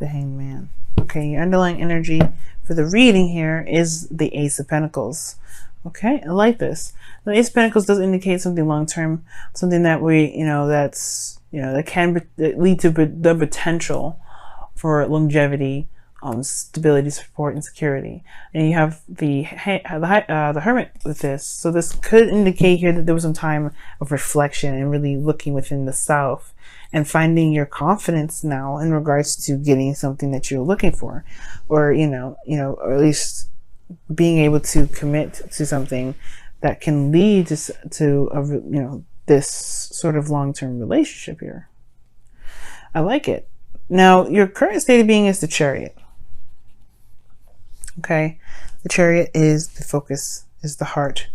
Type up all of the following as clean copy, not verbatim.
the Hanged Man. Okay, your underlying energy for the reading here is the Ace of Pentacles. Okay, I like this. The Ace of Pentacles does indicate something long-term, something that that can lead to the potential for longevity, stability, support, and security. And you have the Hermit with this. So this could indicate here that there was some time of reflection and really looking within the self and finding your confidence now in regards to getting something that you're looking for, or or at least being able to commit to something that can lead to this sort of long-term relationship here. I like it. Now, your current state of being is the Chariot. Okay, the Chariot is the focus, is the heart.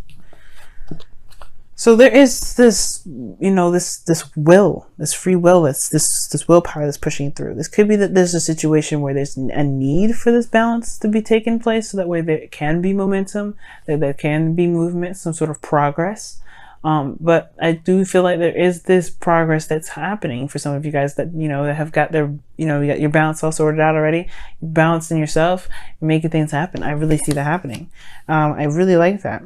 So there is this, this will, this free will, this willpower that's pushing through. This could be that there's a situation where there's a need for this balance to be taking place, so that way there can be momentum, that there can be movement, some sort of progress. But I do feel like there is this progress that's happening for some of you guys that, that have got their, you got your balance all sorted out already, balancing yourself, making things happen. I really see that happening. I really like that.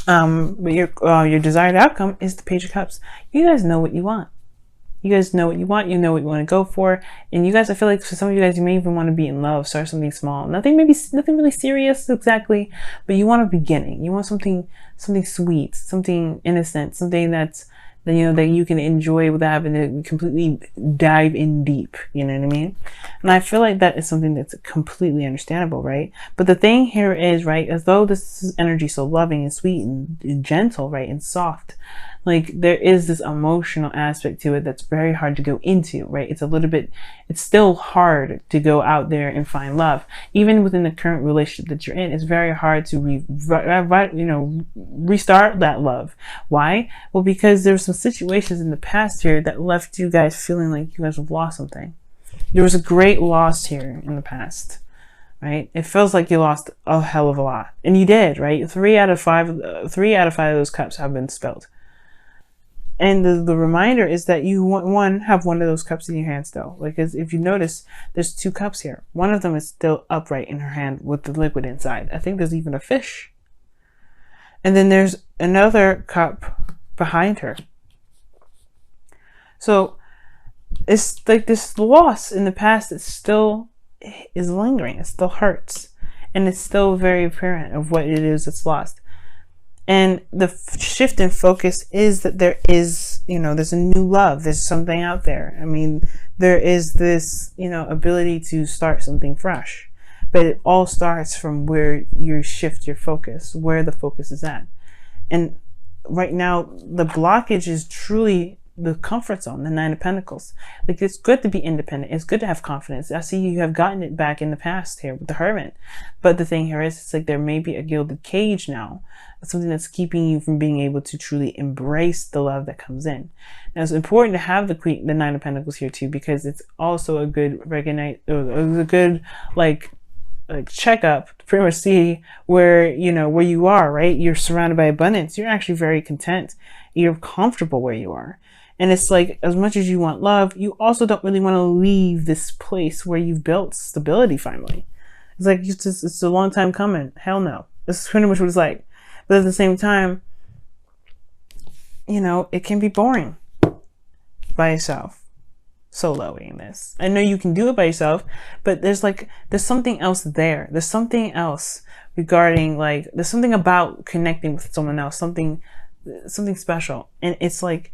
But your desired outcome is the Page of Cups. You guys know what you want. You guys know what you want. You know what you want to go for. And you guys, I feel like for some of you guys, you may even want to be in love, start something small. Nothing really serious exactly, but you want a beginning. You want something sweet, something innocent, something that you can enjoy without having to completely dive in deep. You know what I mean? And I feel like that is something that's completely understandable, right? But the thing here is, right, as though this is energy so loving and sweet and gentle, right, and soft, like there is this emotional aspect to it that's very hard to go into, right? It's still hard to go out there and find love. Even within the current relationship that you're in, it's very hard to restart that love. Why? Well, because there's some situations in the past here that left you guys feeling like you guys have lost something. There was a great loss here in the past, right? It feels like you lost a hell of a lot, and you did, right? 3 out of 5 of those cups have been spilled. And the reminder is that you have one of those cups in your hand still. Like, as if you notice, there's 2 cups here. One of them is still upright in her hand with the liquid inside. I think there's even a fish. And then there's another cup behind her. So it's like this loss in the past that still is lingering. It still hurts. And it's still very apparent of what it is that's lost. And the shift in focus is that there is, there's a new love. There's something out there. I mean, there is this, ability to start something fresh. But it all starts from where you shift your focus, where the focus is at. And right now, the blockage is truly the comfort zone, the 9 of Pentacles. Like, it's good to be independent. It's good to have confidence. I see you have gotten it back in the past here with the Hermit. But the thing here is, it's like there may be a gilded cage now. Something that's keeping you from being able to truly embrace the love that comes in. Now, it's important to have the 9 of Pentacles here too, because it's also a good checkup to pretty much see where you are, right? You're surrounded by abundance. You're actually very content. You're comfortable where you are. And it's like, as much as you want love, you also don't really want to leave this place where you've built stability finally. It's like, it's a long time coming. Hell no. This is pretty much what it's like. But at the same time, it can be boring by yourself, soloing this. I know you can do it by yourself, but there's something else there. There's something else regarding, there's something about connecting with someone else, something special. And it's like,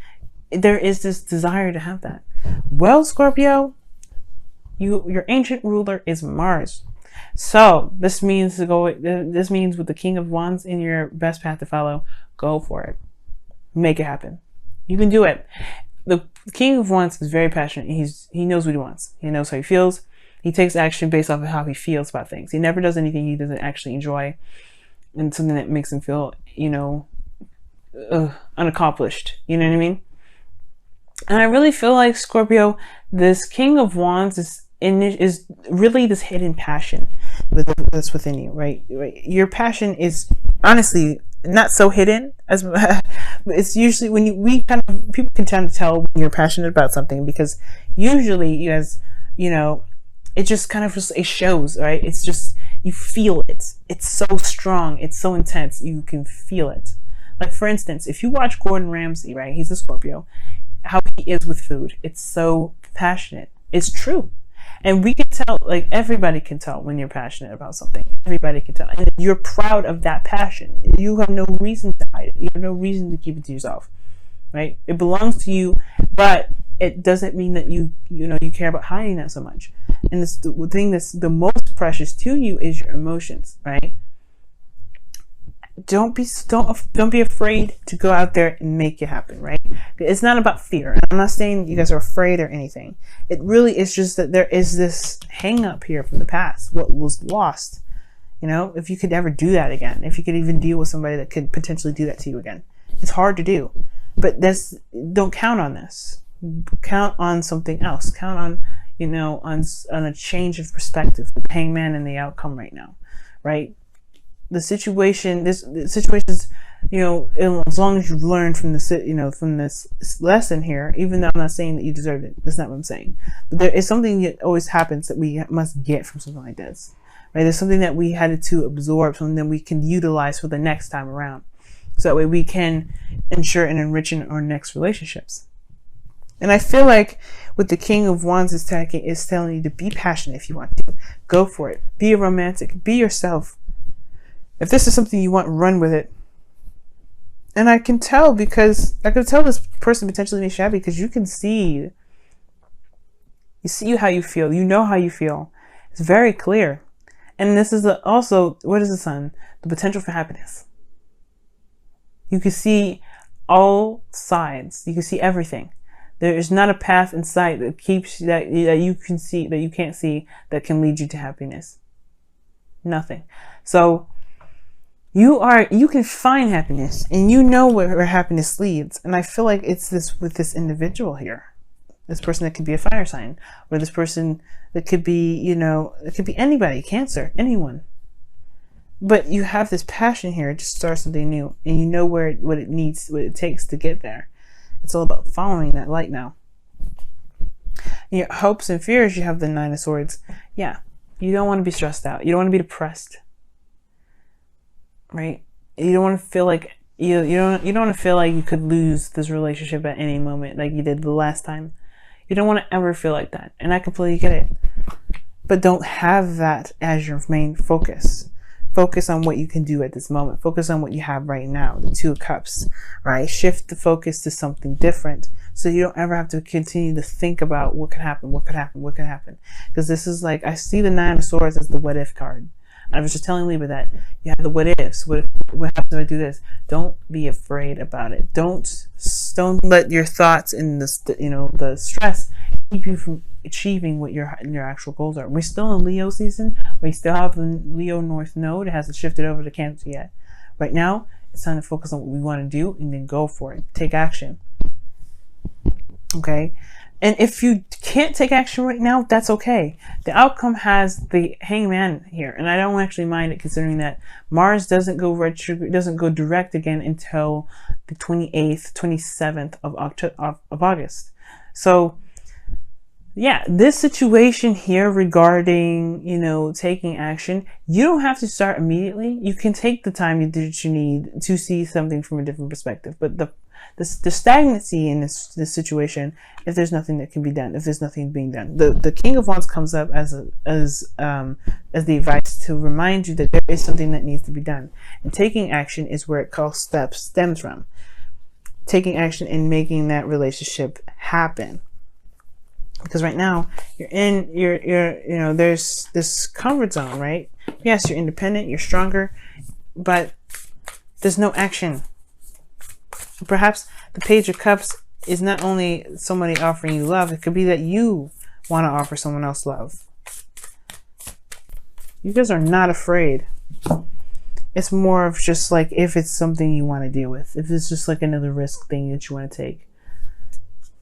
there is this desire to have that. Well, Scorpio, your ancient ruler is Mars. So this means with the King of Wands in your best path to follow, go for it. Make it happen. You can do it. The King of Wands is very passionate. He knows what he wants. He knows how he feels. He takes action based off of how he feels about things. He never does anything he doesn't actually enjoy, and something that makes him feel, unaccomplished. You know what I mean? And I really feel like, Scorpio, this King of Wands is really this hidden passion that's within you, right? Your passion is honestly not so hidden as it's usually when people can tend to tell when you're passionate about something, because usually you guys, it just kind of just, it shows, right? It's just, you feel it. It's so strong. It's so intense. You can feel it. Like, for instance, if you watch Gordon Ramsay, right? He's a Scorpio. How he is with food. It's so passionate. It's true. And we can tell, like, everybody can tell when you're passionate about something. Everybody can tell. And you're proud of that passion. You have no reason to hide it. You have no reason to keep it to yourself, right? It belongs to you, but it doesn't mean that you care about hiding that so much. And this, the thing that's the most precious to you is your emotions, right? Don't be afraid to go out there and make it happen, right? It's not about fear. I'm not saying you guys are afraid or anything. It really is just that there is this hang up here from the past, what was lost. If you could ever do that again, if you could even deal with somebody that could potentially do that to you again. It's hard to do, but don't count on this. Count on something else. Count on, on a change of perspective, the hangman and the outcome right now, right? The situation, as long as you've learned from from this lesson here, even though I'm not saying that you deserve it, that's not what I'm saying. But there is something that always happens that we must get from something like this, right? There's something that we had to absorb, something that we can utilize for the next time around. So that way we can ensure and enrich in our next relationships. And I feel like with the King of Wands is telling you to be passionate if you want to. Go for it. Be a romantic. Be yourself. If this is something you want, run with it. And I can tell because I can tell this person potentially may be shabby because you can see. You see how you feel. You know how you feel. It's very clear. And this is also, what is the sun? The potential for happiness. You can see all sides. You can see everything. There is not a path in sight that you can see, that you can't see, that can lead you to happiness. Nothing. So you can find happiness, and you know where happiness leads. And I feel like it's this with this individual here. This person that could be a fire sign, or this person that could be, it could be anybody, Cancer, anyone. But you have this passion here to start something new, and you know what it takes to get there. It's all about following that light now. In your hopes and fears, you have the Nine of Swords. Yeah, you don't want to be stressed out. You don't want to be depressed, right? You don't want to feel like you don't want to feel like you could lose this relationship at any moment, like you did the last time. You don't want to ever feel like that, and I completely get it. But don't have that as your main focus. Focus on what you can do at this moment. Focus on what you have right now, the Two of Cups, right? Shift the focus to something different so you don't ever have to continue to think about what could happen, what could happen, what could happen. Because this is like, I see the Nine of Swords as the what if card. I was just telling Libra that you have the what ifs. What happens if I do this? Don't be afraid about it. Don't let your thoughts and the stress keep you from achieving what your actual goals are. We're still in Leo season. We still have the Leo North Node. It hasn't shifted over to Cancer yet. Right now, it's time to focus on what we want to do and then go for it. Take action. Okay? And if you can't take action right now, that's okay. The outcome has the Hangman here, and I don't actually mind it, considering that Mars doesn't go direct again until the 28th, 27th of August. So yeah, this situation here regarding, taking action, you don't have to start immediately. You can take the time that you need to see something from a different perspective. But the stagnancy in this situation, if there's nothing that can be done, if there's nothing being done, the King of Wands comes up as the advice to remind you that there is something that needs to be done. And taking action is where it stems from. Taking action and making that relationship happen. Because right now you're in there's this comfort zone, right? Yes, you're independent, you're stronger, but there's no action. Perhaps the Page of Cups is not only somebody offering you love, it could be that you want to offer someone else love. You guys are not afraid. It's more of just like if it's something you want to deal with, if it's just like another risk thing that you want to take.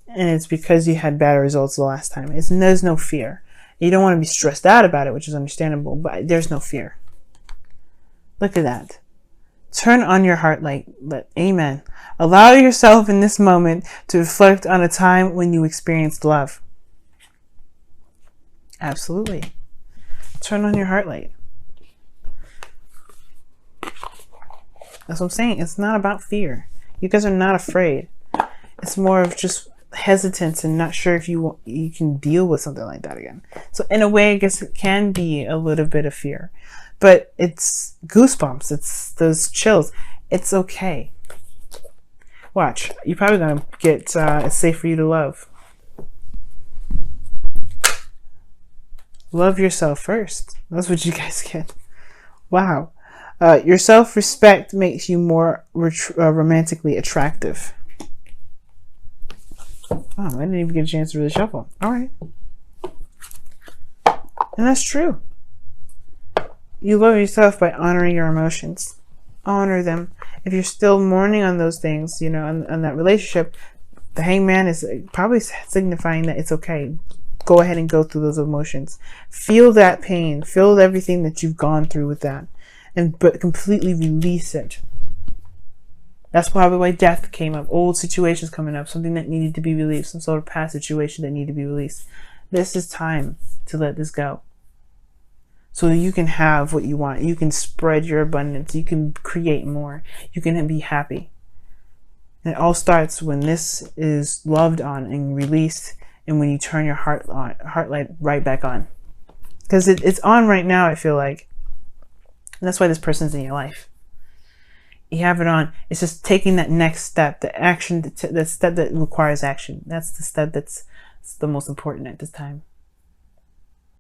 And it's because you had bad results the last time. There's no fear. You don't want to be stressed out about it, which is understandable, but there's no fear. Look at that. Turn on your heart light. Amen. Allow yourself in this moment to reflect on a time when you experienced love. Absolutely. Turn on your heart light. That's what I'm saying. It's not about fear. You guys are not afraid. It's more of just hesitance and not sure if you can deal with something like that again. So in a way, I guess it can be a little bit of fear, but it's goosebumps. It's those chills. It's okay. Watch. You're probably gonna get it's safe for you to love. Love yourself first. That's what you guys get. Wow. Your self-respect makes you more romantically attractive. Oh, I didn't even get a chance to really shuffle. All right. And that's true. You love yourself by honoring your emotions. Honor them. If you're still mourning on those things, you know, on that relationship, the hangman is probably signifying that it's okay. Go ahead and go through those emotions. Feel that pain. Feel everything that you've gone through with that. But completely release it. That's probably why death came up. Old situations coming up. Something that needed to be released. Some sort of past situation that needed to be released. This is time to let this go. So that you can have what you want. You can spread your abundance. You can create more. You can be happy. And it all starts when this is loved on and released, and when you turn your heart light right back on. Because it's on right now, I feel like. And that's why this person's in your life. You have it on. It's just taking that next step, the action, the step that requires action. That's the step that's the most important at this time.